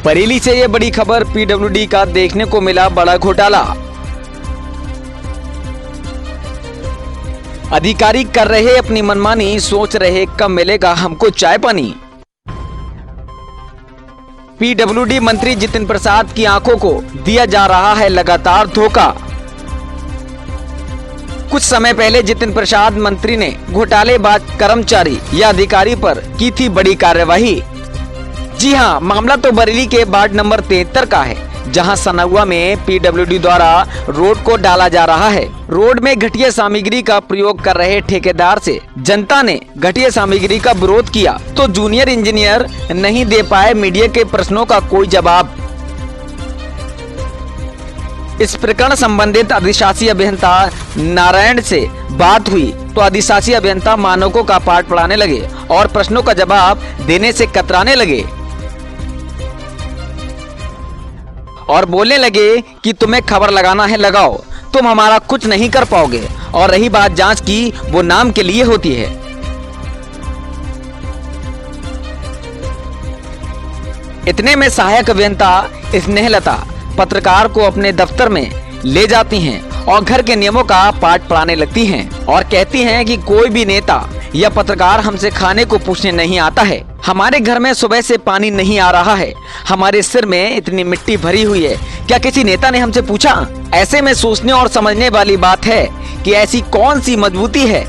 बरेली से ये बड़ी खबर, पीडब्ल्यूडी का देखने को मिला बड़ा घोटाला। अधिकारी कर रहे अपनी मनमानी, सोच रहे कब मिलेगा हमको चाय पानी। पीडब्ल्यूडी मंत्री जितिन प्रसाद की आंखों को दिया जा रहा है लगातार धोखा। कुछ समय पहले जितिन प्रसाद मंत्री ने घोटालेबाज कर्मचारी या अधिकारी पर की थी बड़ी कार्यवाही। जी हां, मामला तो बरेली के वार्ड नंबर 73 का है, जहां सनौआ में पीडब्ल्यूडी द्वारा रोड को डाला जा रहा है। रोड में घटिया सामग्री का प्रयोग कर रहे ठेकेदार से जनता ने घटिया सामग्री का विरोध किया, तो जूनियर इंजीनियर नहीं दे पाए मीडिया के प्रश्नों का कोई जवाब। इस प्रकरण संबंधित अधिशासी अभियंता नारायण से बात हुई तो अधिशासी अभियंता मानकों का पाठ पढ़ाने लगे और प्रश्नों का जवाब देने से कतराने लगे और बोलने लगे कि तुम्हें खबर लगाना है लगाओ, तुम हमारा कुछ नहीं कर पाओगे। और रही बात जांच की, वो नाम के लिए होती है। इतने में सहायक अभियंता स्नेहलता पत्रकार को अपने दफ्तर में ले जाती हैं और घर के नियमों का पाठ पढ़ाने लगती हैं और कहती हैं कि कोई भी नेता या पत्रकार हमसे खाने को पूछने नहीं आता है। हमारे घर में सुबह से पानी नहीं आ रहा है, हमारे सिर में इतनी मिट्टी भरी हुई है, क्या किसी नेता ने हमसे पूछा? ऐसे में सोचने और समझने वाली बात है कि ऐसी कौन सी मजबूती है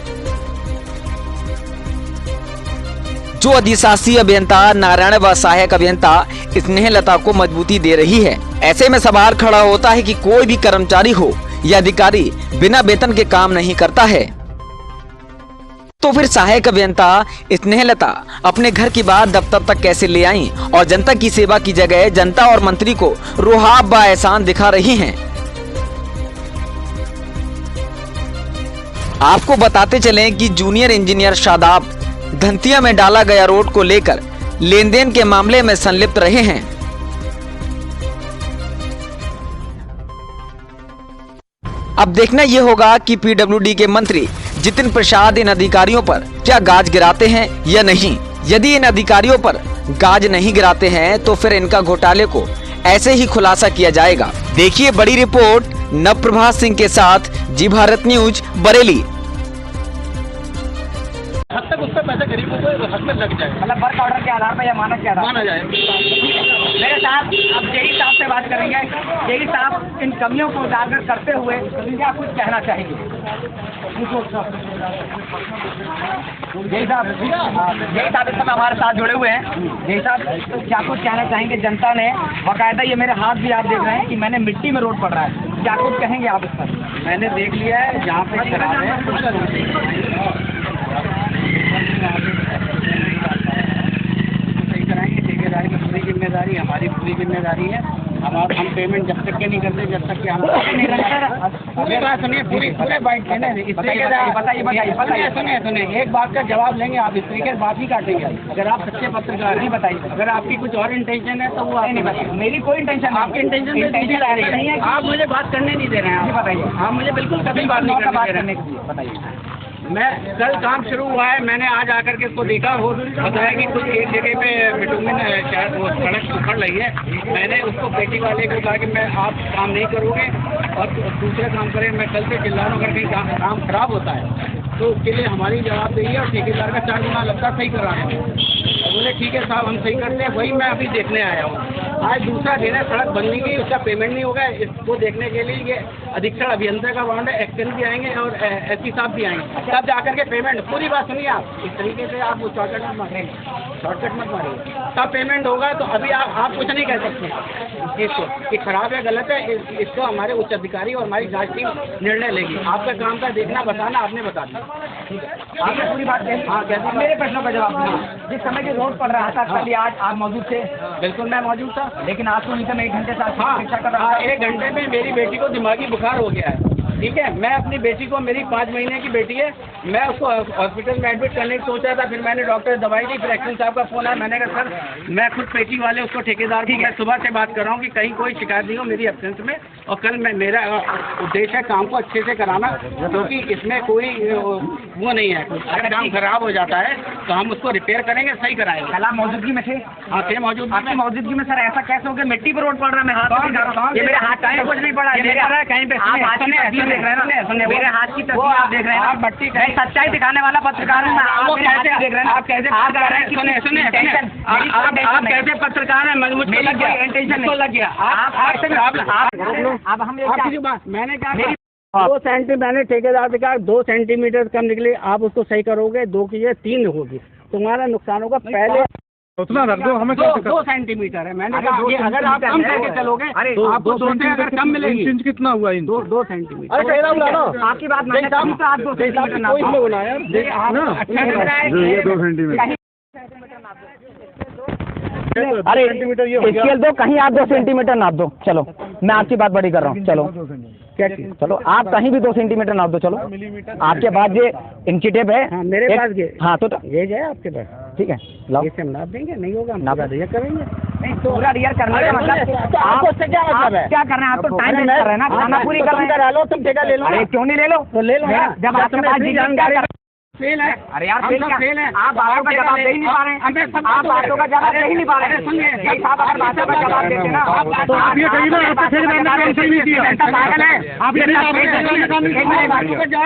जो अधिशासी अभियंता नारायण व सहायक अभियंता स्नेहलता को मजबूती दे रही है। ऐसे में सवाल खड़ा होता है कि कोई भी कर्मचारी हो या अधिकारी बिना वेतन के काम नहीं करता है, तो फिर सहायक अभियंता स्नेहलता अपने घर की बात दफ्तर तक कैसे ले आई और जनता की सेवा की जगह जनता और मंत्री को रुहाब व एहसान दिखा रही हैं। आपको बताते चलें कि जूनियर इंजीनियर शादाब धंतिया में डाला गया रोड को लेकर लेन देन के मामले में संलिप्त रहे हैं। अब देखना यह होगा कि पीडब्ल्यूडी के मंत्री जितिन प्रसाद इन अधिकारियों पर क्या गाज गिराते हैं या नहीं। यदि इन अधिकारियों पर गाज नहीं गिराते हैं तो फिर इनका घोटाले को ऐसे ही खुलासा किया जाएगा। देखिए बड़ी रिपोर्ट नवप्रभात सिंह के साथ, जी भारत न्यूज बरेली। हद तक उस पर पैसे गरीबों को हक में लग जाए, मतलब वर्क ऑर्डर के आधार पर या मानक के आधार माना जाए। मेरे साथ अब जेई साहब से बात करेंगे। जेई साहब, इन कमियों को उजागर करते हुए क्या कुछ कहना चाहेंगे? जेई साहब इस समय हमारे साथ जुड़े हुए हैं। जेई साहब, क्या कुछ कहना चाहेंगे? जनता ने बाकायदा, ये मेरे हाथ भी आप देख रहे हैं कि मैंने मिट्टी में रोड पड़ रहा है, क्या कुछ कहेंगे आप इस पर? मैंने देख लिया है जहाँ पे खराब है सही कराएंगे। ठेकेदारी की पूरी जिम्मेदारी हमारी, पूरी जिम्मेदारी है। हम पेमेंट जब तक के नहीं करते जब तक कि हम पूरी बात सुनिए, पूरे बाइट बताइए। सुनिए, एक बात का जवाब लेंगे आप, इस तरीके से बात ही काटेंगे। अगर आप सच्चे पत्रकार नहीं बताइए, अगर आपकी कुछ और इंटेंशन है तो वो आप नहीं बताइए। मेरी कोई इंटेंशन, आपकी इंटेंशन आ रही है, आप मुझे बात करने नहीं दे रहे हैं। बताइए, आप मुझे बिल्कुल कभी बात नहीं करने के लिए बताइए। मैं कल काम शुरू हुआ है, मैंने आज आकर के इसको देखा, हो बताया कि कुछ एक जगह पे बिटुमिन शायद वो सड़क सुखड़ रही है। मैंने उसको पेटी वाले को कहा कि मैं आप काम नहीं करोगे और दूसरे काम करें। मैं कल से चिल्ला रहा हूँ, अगर कहीं काम खराब होता है तो उसके लिए हमारी जवाबदेही है और ठेकेदार का 4 गुना लगता सही कराना है। बोले ठीक है साहब, हम सही करते हैं। वही मैं अभी देखने आया हूँ। आज दूसरा दिन है, सड़क बनने की, उसका पेमेंट नहीं होगा। इसको देखने के लिए ये अधीक्षण अभियंता का वार्ड है, एक्शन भी आएंगे और एसपी साहब भी आएंगे, तब जाकर के पेमेंट। पूरी बात सुनिए आप, इस तरीके से आप शॉर्टकट मत मारेंगे, तब पेमेंट होगा। तो अभी आप कुछ नहीं कह सकते इसको कि खराब है, गलत है। इसको हमारे उच्च अधिकारी और हमारी जांच टीम निर्णय लेगी। आपका काम था देखना, बताना, आपने बता दिया। आपने पूरी बात कही। हाँ, कैसे मेरे प्रश्नों का जवाब दिया। जिस समय के रोड पड़ रहा था कल या आज, आप मौजूद थे? बिल्कुल मैं मौजूद था, लेकिन आपको नहीं था, मैं 1 घंटे से हाँ 1 घंटे में मेरी बेटी को दिमागी बुखार हो गया है। ठीक है। मैं अपनी बेटी को, मेरी 5 महीने की बेटी है, मैं उसको हॉस्पिटल में एडमिट करने की सोच रहा था, फिर मैंने डॉक्टर दवाई दी, फिर एक्शन साहब का फोन आया, मैंने कहा सर मैं खुद पेटी वाले उसको ठेकेदार को मैं सुबह से बात कर रहा हूँ कि कहीं कोई शिकायत नहीं हो मेरी एब्सेंस में, और कल मैं मेरा उद्देश्य है काम को अच्छे से कराना, क्योंकि इसमें कोई वो नहीं है, अगर काम खराब हो जाता है तो हम उसको रिपेयर करेंगे, सही कराएंगे। कल आप मौजूदगी में थे? हाँ थे मौजूद। आपकी मौजूदगी में सर ऐसा कैसे हो गया? मिट्टी पर रोड पड़ रहा है, मैं हाथ दिखा रहा हूँ, ये मेरे हाथ कहीं कुछ नहीं पड़ा, कहीं पे आप हाथ की तस्वीर देख रहे हैं ना, मेरे हाथ की तस्वीर आप देख रहे हैं, आप मट्टी का सच्चाई दिखाने वाला पत्रकार हूँ, आप कैसे देख रहे हैं? आप कैसे हाथ कर रहे हैं? सुने आप कैसे पत्रकार हैं? मुझे लग गया इंटेंशन लग गया। अब हम मैंने कहा 2 सेंटीमीटर, मैंने ठेकेदार से कहा 2 सेंटीमीटर कम निकले, आप उसको सही करोगे, 2 की जगह 3 होगी, तुम्हारा नुकसान होगा। पहले उतना रख दो, हमें 2 सेंटीमीटर है, मैंने कहा अगर आप कम करके चलोगे आपको 2 से अगर कम मिलेगी। इंच कितना हुआ? 2 सेंटीमीटर। आपकी बात मानिए, आप 2 सेंटीमीटर नाप दो। ये 2 सेंटीमीटर। अरे स्केल दो, कहीं आप 2 सेंटीमीटर नाप दो, चलो मैं आपकी बात बड़ी कर रहा हूँ, चलो क्या चलो आप कहीं भी 2 सेंटीमीटर नाप दो, चलो आपके पास ये इंची टेप है? हाँ, मेरे पास हाँ तो ये है आपके पास, ठीक है, लाओ, इसे हम नाप देंगे, नहीं होगा नाप दिया करेंगे। नहीं तो पूरा रियर करने का मतलब आपको क्या मतलब है? क्या कर रहे हैं आप? तो टाइम वेस्ट कर रहे हैं ना, खाना पूरी कर रहे हैं, तुम ठेका ले लो। अरे क्यों नहीं ले लो? तो ले लो, जब आपके पास जानकारी फेल है। अरे यार फेल है, आप बातों का जवाब दे ही नहीं पा रहे हैं, आप बातों का जवाब दे ही नहीं पा रहे हैं। सुनिए साहब, अगर बातों का जवाब देते ना तो आप ये कहिए ना, आपको ठेकेदार ने काम सही नहीं किया। पागल है आप, ये जवाब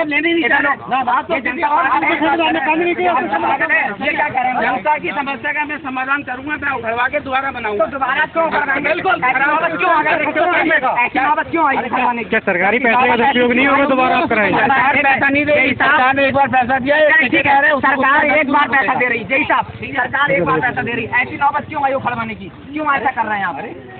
लेने नहीं चाह ये क्या करें? जनता की समस्या का मैं समाधान करूंगा, मैं उठवा के दोबारा बनाऊंगा। दोबारा क्यों करवाएंगे? बिल्कुल ऐसी नौबत क्यों आई? क्या सरकारी पैसे का दुरुपयोग नहीं होगा? दोबारा आप कराएंगे? पैसा नहीं देगी, सरकार ने एक बार पैसा दिया, ठीक है, सरकार एक बार पैसा दे रही, जय साहब सरकार एक बार पैसा दे रही, ऐसी नौबत क्यों आई उखड़वाने की? क्यों ऐसा कर रहे हैं आप?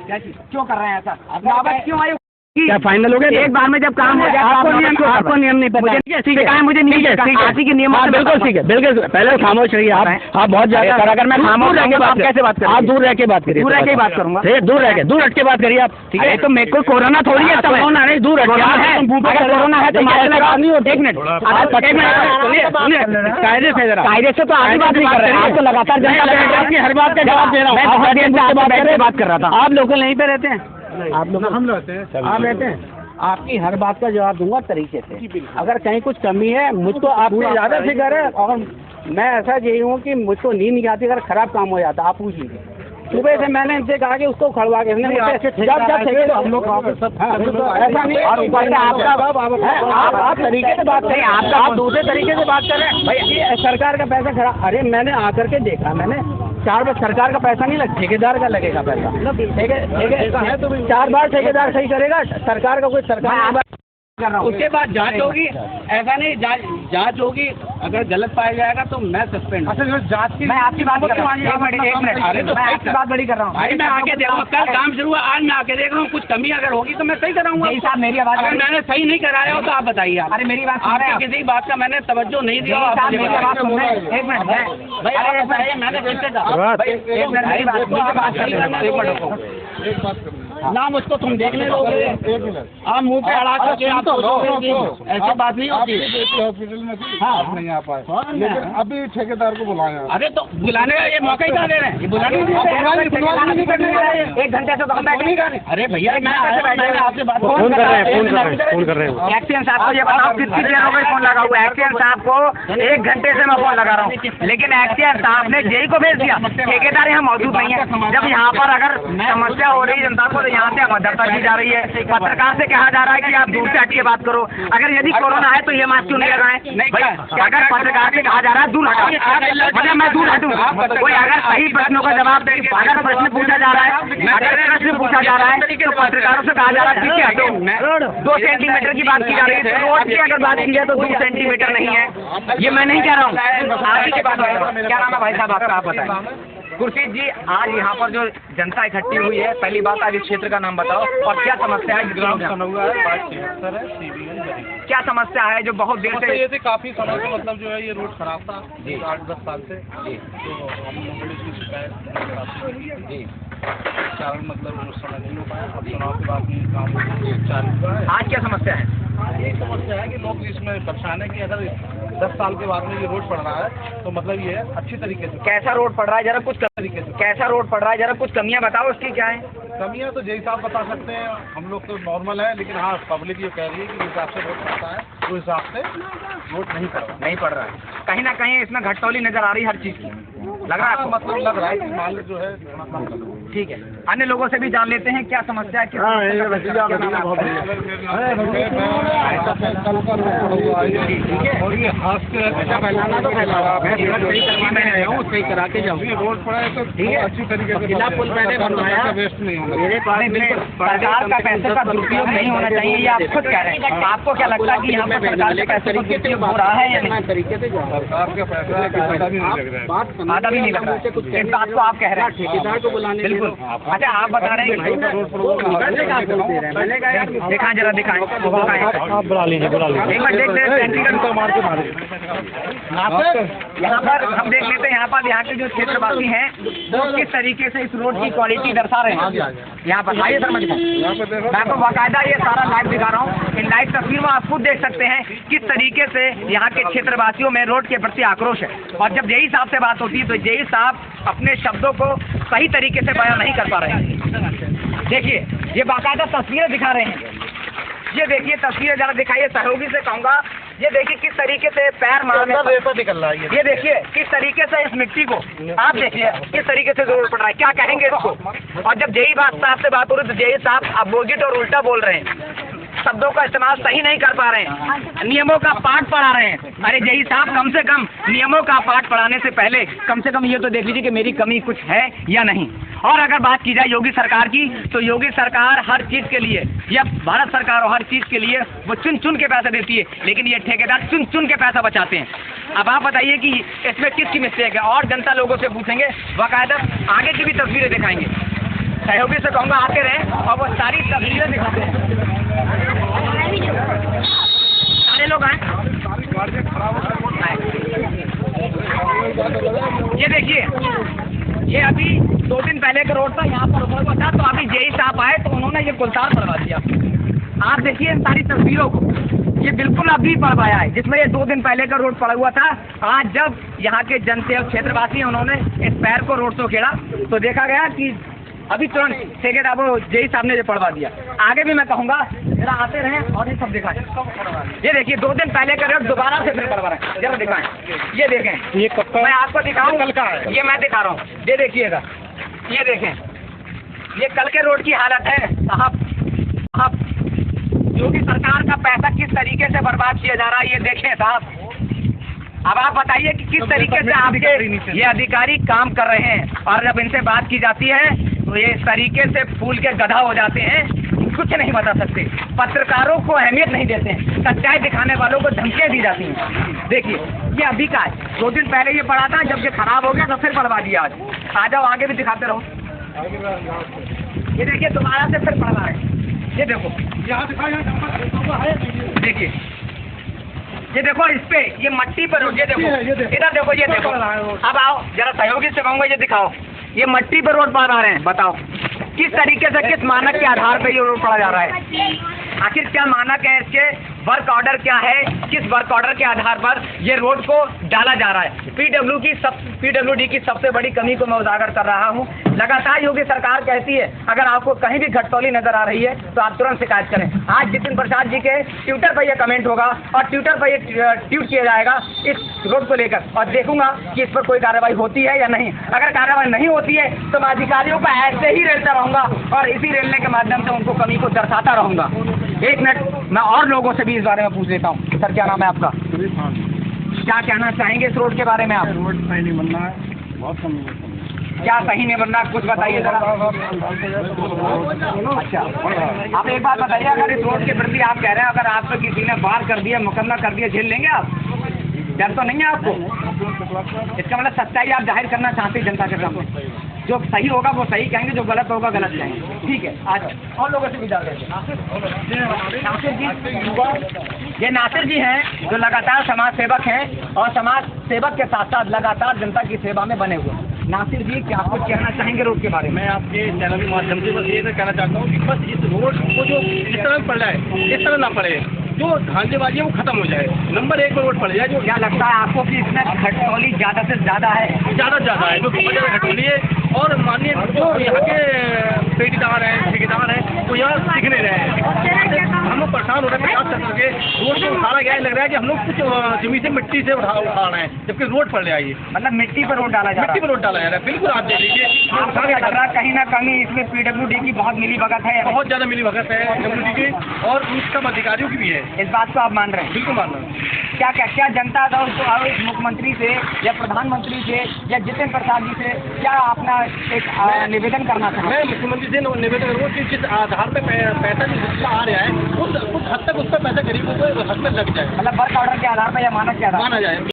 क्या चीज क्यों कर रहे हैं ऐसा? नौबत क्यों आई? क्या फाइनल हो गया? एक बार में जब काम हो जाए आपको नियम नहीं पता, ठीक है, मुझे नहीं है काशी के नियम। बिल्कुल ठीक है, बिल्कुल पहले खामोश रहिए आप बहुत ज्यादा। अगर मैं खामोश रह के बात कैसे बात करें? आप दूर रह के बात करिए, दूर रह के बात करूंगा, दूर हट के बात करिए आप, ठीक है? तो मेरे को कोरोना थोड़ी है, कोरोना नहीं, दूर हट के कोरोना है तो नहीं होता। एक मिनट कायदे से जरा, कायदे से तो आगे बात नहीं कर रहे हैं, आप तो लगातार जनता हर बात का जवाब दे रहा हूँ। बात कर रहा था। आप लोकल यहीं पे रहते हैं? आप लोग हम रहते हैं, आप रहते हैं, आपकी हर बात का जवाब दूंगा तरीके से। अगर कहीं कुछ कमी है, मुझको आपसे ज्यादा फिक्र है, और मैं ऐसा यही हूँ कि मुझको नींद नहीं आती अगर खराब काम हो जाता। आप पूछ लीजिए, सुबह से मैंने इनसे कहा कि उसको खड़वा के हम लोग ऐसा नहीं, आप तरीके से बात करें, आप दूसरे तरीके से बात कर रहे हैं। भाई सरकार का पैसा खराब, अरे मैंने आकर के देखा, मैंने 4 बार सरकार का पैसा नहीं लगा, ठेकेदार का लगेगा पैसा, ठीक है? 4 बार ठेकेदार सही करेगा, सरकार का कोई सरकार उसके बाद जांच होगी, ऐसा नहीं जांच होगी, अगर गलत पाया जाएगा तो मैं सस्पेंड। अच्छा जांच की, मैं आपकी बात कर रहा हूँ, एक मिनट, अरे तो मैं आपकी बात बड़ी कर रहा हूँ भाई, मैं आके देखूंगा, कल काम शुरू हुआ, आज मैं आके देख रहा हूँ, कुछ कमी अगर होगी तो मैं सही कराऊंगा। साहब मेरी आवाज, अगर मैंने सही नहीं कराया हो तो आप बताइए। अरे मेरी बात, आपने किसी बात का मैंने तवज्जो नहीं दिया, मेरी बात सुन रहे हैं, एक मिनट भाई, ऐसा है मैंने किससे कहा? एक मिनट मेरी बात, एक बात करना ना मुझको तुम देखने लोगे, आप मुंह पे अड़ा करके आप ऐसी बात नहीं होती। हॉस्पिटल में थी, आप नहीं आ पाए, लेकिन अभी ठेकेदार को बुलाया। अरे तो बुलाने का ये मौका ही क्या दे रहे हैं? ये बुलाने एक घंटे से कम बैठ नहीं कर रहे। अरे भैया मैं आपसे बात फोन कर रहे हैं। एक्सीएन साहब को ये बताओ कितनी देर हो गई फोन लगा हुआ? एक्सीएन साहब को 1 घंटे से मैं फोन लगा रहा हूँ, लेकिन एक्सीएन साहब ने जेई को भेज दिया, ठेकेदार यहाँ मौजूद नहीं है। जब यहाँ पर अगर समस्या हो रही है जनता को, तो यहाँ से मदद की जा रही है, पत्रकार से कहा जा रहा है कि आप दूर से हट के बात करो। अगर यदि कोरोना है तो ये मास्क क्यों नहीं लगाएं? अगर पत्रकार से कहा जा रहा है दूर हटो, मतलब मैं दूर हटूँ? कोई अगर सही प्रश्नों का जवाब दे, अगर प्रश्न पूछा जा रहा है, अगर प्रश्न पूछा जा रहा है तो पत्रकारों से कहा जा रहा है पीछे हटो। 2 सेंटीमीटर की बात की जा रही है, रोड की अगर बात की जाए तो 2 सेंटीमीटर नहीं है, ये मैं नहीं कह रहा हूँ, आप ही की बात कर रहा हूँ। क्या नाम है भाई साहब आपका, आप बताएं। खुर्शीद जी, आज यहाँ पर जो जनता इकट्ठी हुई है, पहली बात आज इस क्षेत्र का नाम बताओ और क्या समस्या है? क्या समस्या है जो बहुत देर से? ये थे काफी समय से, मतलब जो है ये रोड खराब था 8-10 साल से, तो हम लोगों ने इसकी शिकायत जी कारण मतलब उस समय नहीं हो पाया। अब चुनाव के बाद में काम चालू हुआ है। आज क्या समस्या है? यही समस्या है कि लोग इसमें परेशान है कि अगर 10 साल के बाद में ये रोड पड़ रहा है तो मतलब ये अच्छी तरीके से कैसा रोड पड़ रहा है, जरा कुछ तरीके से कैसा रोड पड़ रहा है, जरा कुछ कमियां बताओ उसकी क्या है। कमियां तो जैसा आप बता सकते हैं, हम लोग तो नॉर्मल है, लेकिन हाँ पब्लिक ये कह रही है कि जिस हिसाब से रोड पड़ता है उस हिसाब से रोड नहीं पड़ रहा है। कहीं ना कहीं इसमें घटतौली नजर आ रही है हर चीज की, लग रहा है आपको? मतलब लग रहा है कि माल जो है थोड़ा कम कर दो। ठीक है, अन्य लोगों से भी जान लेते हैं क्या समस्या है, क्या और ये हाथ से सही करा के जाऊँ, रोड पड़ा है तो अच्छी तरीके से पुल मैंने बनवाया, वेस्ट नहीं होगा। सरकार का पैसे का दुरुपयोग नहीं होना चाहिए, ये आप खुद कह रहे हैं। आपको क्या लगता है कि यहाँ पर सरकार के पैसे का दुरुपयोग हो रहा है या नहीं? तरीके से सरकार के पैसे आधा भी नहीं लग रहा है, आधा भी नहीं लग रहा है, इस बात को आप कह रहे हैं। ठेकेदार को बुलाने, बिल्कुल। अच्छा, आप बता रहे हैं दिखाएं, जरा दिखाएं, आप बुला लीजिए एक बार देख लेते हैं। यहाँ पर हम देख लेते हैं, यहाँ पर यहाँ के जो क्षेत्रवासी हैं वो किस तरीके से इस रोड की क्वालिटी दर्शा रहे हैं। यहाँ पर आइए सर, मैं आपको बाकायदा ये सारा लाइव दिखा रहा हूँ। इन लाइव तस्वीर में आप खुद देख सकते हैं किस तरीके से यहाँ के क्षेत्रवासियों में रोड के प्रति आक्रोश है। और जब जेई साहब से बात होती है तो जेई साहब अपने शब्दों को सही तरीके से बयान नहीं कर पा रहे हैं। देखिए, ये बाकायदा तस्वीरें दिखा रहे हैं, ये देखिए तस्वीरें जरा दिखाइए, सहयोगी से कहूँगा, ये देखिए किस तरीके से पैर मारने पर निकल रहा है। ये देखिए किस तरीके से इस मिट्टी को आप देखिए किस तरीके से जरूरत पड़ रहा है, क्या कहेंगे इसको। और जब जेई साहब से बात हो रही तो जेई साहब अपोजिट और उल्टा बोल रहे हैं, शब्दों का इस्तेमाल सही नहीं कर पा रहे हैं, नियमों का पाठ पढ़ा रहे हैं। अरे जेई साहब, कम से कम नियमों का पाठ पढ़ाने से पहले कम से कम ये तो देख लीजिए कि मेरी कमी कुछ है या नहीं। और अगर बात की जाए योगी सरकार की, तो योगी सरकार हर चीज के लिए, या भारत सरकार हर चीज के लिए वो चुन चुन के पैसा देती है, लेकिन ये ठेकेदार चुन चुन के पैसा बचाते हैं। अब आप बताइए कि इसमें किसकी मिस्टेक है, और जनता लोगों से पूछेंगे, बाकायदा आगे की भी तस्वीरें दिखाएंगे। सहयोगी से कहूँगा आते रहे और वो सारी तस्वीरें दिखाते हैं। सारे लोग आए, ये देखिए, ये अभी 2 दिन पहले का रोड था, यहाँ पर रुका हुआ था, तो अभी जेई साहब आए तो उन्होंने ये गुलजार करवा दिया। आप देखिए इन सारी तस्वीरों को, ये बिल्कुल अभी पड़वाया है, जिसमें ये 2 दिन पहले का रोड पड़ा हुआ था। आज जब यहाँ के जनता और क्षेत्रवासी उन्होंने इस पैर को रोड से खेला तो देखा गया कि अभी तुरंत ठेकेदार वो जेई साहब ने ये पड़वा दिया। आगे भी मैं कहूँगा जरा आते रहें और ये सब दिखाएं। ये देखिए 2 दिन पहले का रोड दोबारा से फिर पड़वा रहे हैं, जरा दिखाएं, ये देखें, ये कब का, मैं आपको दिखाऊं, कल का है, ये मैं दिखा रहा हूँ, ये देखिएगा, ये देखें, ये कल के रोड की हालत है साहब। योगी सरकार का पैसा किस तरीके से बर्बाद किया जा रहा है, ये देखें साहब। अब आप बताइए कि किस तरीके से आपके ये अधिकारी काम कर रहे हैं, और जब इनसे बात की जाती है तो ये इस तरीके से फूल के गधा हो जाते हैं, कुछ नहीं बता सकते, पत्रकारों को अहमियत नहीं देते हैं, सच्चाई दिखाने वालों को धमकियाँ दी जाती हैं। देखिए ये अभी का है, 2 दिन पहले ये पड़ा था, जब ये खराब हो गया तो फिर बढ़वा दिया। आज आ जाओ, आगे भी दिखाते रहो। ये देखिए दोबारा से फिर बढ़वा रहे हैं, ये देखो, देखिए, ये देखो, इस पे ये मट्टी पर, ये देखो, इधर देखो, ये देखो। अब आओ जरा सहयोगी से कहूँगा, ये दिखाओ, ये मट्टी पर रोड पा रहे हैं, बताओ किस तरीके से, किस मानक के आधार पर ये रोड पड़ा जा रहा है। आखिर क्या मानक है इसके, वर्क ऑर्डर क्या है, किस वर्क ऑर्डर के आधार पर ये रोड को डाला जा रहा है। पीडब्ल्यूडी की सबसे बड़ी कमी को मैं उजागर कर रहा हूँ। लगातार योगी सरकार कहती है अगर आपको कहीं भी घटतौली नजर आ रही है तो आप तुरंत शिकायत करें। आज जितिन प्रसाद जी के ट्विटर पर यह कमेंट होगा और ट्विटर पर यह ट्वीट किया जाएगा इस रोड को लेकर, और देखूंगा कि इस पर कोई कार्रवाई होती है या नहीं। अगर कार्रवाई नहीं होती है तो मैं अधिकारियों को ऐसे ही रेलता रहूंगा और इसी रेलने के माध्यम से उनको कमी को दर्शाता रहूंगा। 1 मिनट मैं और लोगों से भी इस बारे में पूछ लेता हूँ। सर क्या नाम है आपका, क्या कहना चाहेंगे इस रोड के बारे में आप? रोड सही नहीं बनना है, बहुत कम क्या सही नहीं बनना, कुछ बताइए जरा। अच्छा, आप एक बात बताइए, अगर इस रोड के प्रति आप कह रहे हैं अगर आपको किसी ने बार कर दिया, मुकदमा कर दिया, झेल लेंगे आप? डर तो नहीं है आपको? इसका मतलब सच्चाई आप जाहिर करना चाहते हैं जनता के सामने। जो सही होगा वो सही कहेंगे, जो गलत होगा गलत कहेंगे। ठीक है, आज और लोगों से विचार करते हैं। नासिर जी, ये नासिर जी हैं जो लगातार समाज सेवक हैं और समाज सेवक के साथ साथ लगातार जनता की सेवा में बने हुए हैं। नासिर जी, क्या आप कुछ कहना चाहेंगे रोड के बारे में? मैं आपके चैनल के माध्यम से बस ये कहना चाहता हूँ कि बस इस रोड को जो इस तरह पड़ रहा है इस तरह ना पड़े, जो धांधलीबाजी है वो खत्म हो जाए, नंबर 1 पर वोट पड़ जाए। जो क्या लगता है आपको कि इसमें घटतौली ज्यादा से ज्यादा है? ज़्यादा से ज़्यादा है, जो बहुत ज़्यादा घटोली है। और मानिए जो यहाँ के पेटीदार हैं, ठेकेदार हैं, वो यहाँ दिखने रहे हैं। हम लोग परेशान हो रहे हैं 50 चक्कर के रोड को उठाना गया है, लग रहा है कि हम लोग कुछ जमीन से मिट्टी से उठा रहे हैं, जबकि रोड पर ले आइए, मतलब मिट्टी पर वोट डाला जा रहा मिट्टी पर रोड डाला जा रहा है। बिल्कुल आप देख लीजिए, है। आपको क्या लग रहा है कहीं ना कहीं इसमें PWD की बहुत मिली भगत है? बहुत ज़्यादा मिली भगत है कम्युनिटी की, और उन सब अधिकारियों की भी है। इस बात को आप मान रहे हैं? बिल्कुल मान रहा हूँ। क्या जनता दल तो और इस मुख्यमंत्री से या प्रधानमंत्री से या जितेंद्र प्रसाद जी से क्या अपना एक निवेदन करना चाहते मैं मुख्यमंत्री से निवेदन करूँगा कि जिस आधार पे पैसा जो जितना आ रहा है उस हद तक उस पर पैसा गरीबों को हक में लग जाए, मतलब वर्क ऑर्डर के आधार पर या मानक के आधार माना जाए।